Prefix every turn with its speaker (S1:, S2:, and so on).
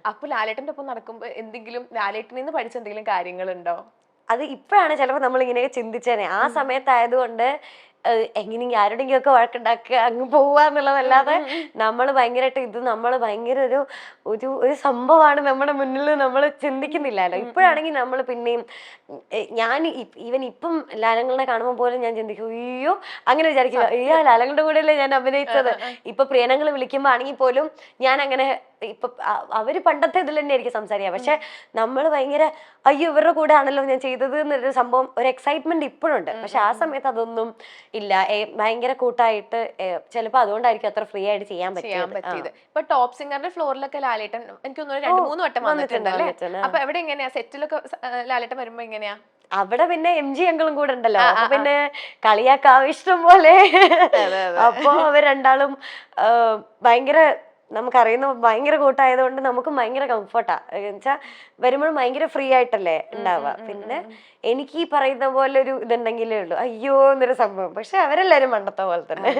S1: അപ്പൊ ലാലേട്ടന്റെ ഒപ്പം നടക്കുമ്പോ എന്തെങ്കിലും ലാലേട്ടനിൽ നിന്ന് പഠിച്ച എന്തെങ്കിലും കാര്യങ്ങളുണ്ടോ?
S2: അത് ഇപ്പോഴാണ് ചിലപ്പോൾ നമ്മൾ ഇങ്ങനെ ചിന്തിച്ചേനെ. ആ സമയത്തായതുകൊണ്ട് എങ്ങനെയെങ്കിലും ആരുടെങ്കിലും ഒക്കെ വഴക്കുണ്ടാക്കുക അങ്ങ് പോവുക എന്നുള്ളതല്ലാതെ നമ്മൾ ഭയങ്കരമായിട്ട് ഇത് നമ്മൾ ഭയങ്കര ഒരു ഒരു ഒരു സംഭവമാണ് നമ്മുടെ മുന്നിൽ നമ്മൾ ചിന്തിക്കുന്നില്ലല്ലോ. ഇപ്പോഴാണെങ്കിൽ നമ്മൾ പിന്നെയും ഞാൻ ഈവൻ ഇപ്പം ലാലങ്ങളെ കാണുമ്പോൾ പോലും ഞാൻ ചിന്തിക്കും അയ്യോ അങ്ങനെ വിചാരിക്കില്ല, അയ്യോ ലാലങ്ങളുടെ കൂടെയല്ലേ ഞാൻ അഭിനയിച്ചത്. ഇപ്പൊ പ്രിയനങ്ങൾ വിളിക്കുമ്പോ ആണെങ്കിൽ പോലും ഞാൻ അങ്ങനെ ഇപ്പൊ അവര് പണ്ടത്തെ ഇതിൽ തന്നെ ആയിരിക്കും സംസാരിക്കുക, പക്ഷെ നമ്മൾ ഭയങ്കര അയ്യോ ഇവരുടെ കൂടെ ആണല്ലോ ഞാൻ ചെയ്തത് എന്നൊരു സംഭവം, ഒരു എക്സൈറ്റ്മെന്റ് ഇപ്പോഴുണ്ട്. പക്ഷെ ആ സമയത്ത് അതൊന്നും ഇല്ല. ഭയങ്കര കൂട്ടായിട്ട് ചിലപ്പോ അതുകൊണ്ടായിരിക്കും അത്ര ഫ്രീ ആയിട്ട് ചെയ്യാൻ പറ്റിയത്.
S1: ഇപ്പൊ ടോപ്പ് സിംഗറിന്റെ ഫ്ലോറിലൊക്കെ ലാലേട്ടൻ എനിക്ക് തോന്നുന്നു 2-3 വട്ടം വന്നിട്ടുണ്ടല്ലേ? അപ്പൊ എവിടെ എങ്ങനെയാ സെറ്റിലൊക്കെ ലാലേട്ടൻ വരുമ്പോ എങ്ങനെയാ?
S2: അവിടെ പിന്നെ MG അങ്കിളും കൂടെ ഉണ്ടല്ലോ, അപ്പൊ പിന്നെ കളിയാക്കാം ഇഷ്ടം പോലെ. അപ്പൊ അവർ രണ്ടാളും ഭയങ്കര നമുക്കറിയുന്ന ഭയങ്കര കൂട്ടായതുകൊണ്ട് നമുക്ക് ഭയങ്കര കംഫർട്ടാ. എന്നുവെച്ചാൽ വരുമ്പോഴും ഭയങ്കര ഫ്രീ ആയിട്ടല്ലേ ഉണ്ടാവുക. പിന്നെ എനിക്ക് ഈ പറയുന്ന പോലെ ഒരു ഇതുണ്ടെങ്കിലേ ഉള്ളൂ അയ്യോ എന്നൊരു സംഭവം. പക്ഷെ അവരെല്ലാരും പണ്ടത്തെ പോലെ തന്നെ.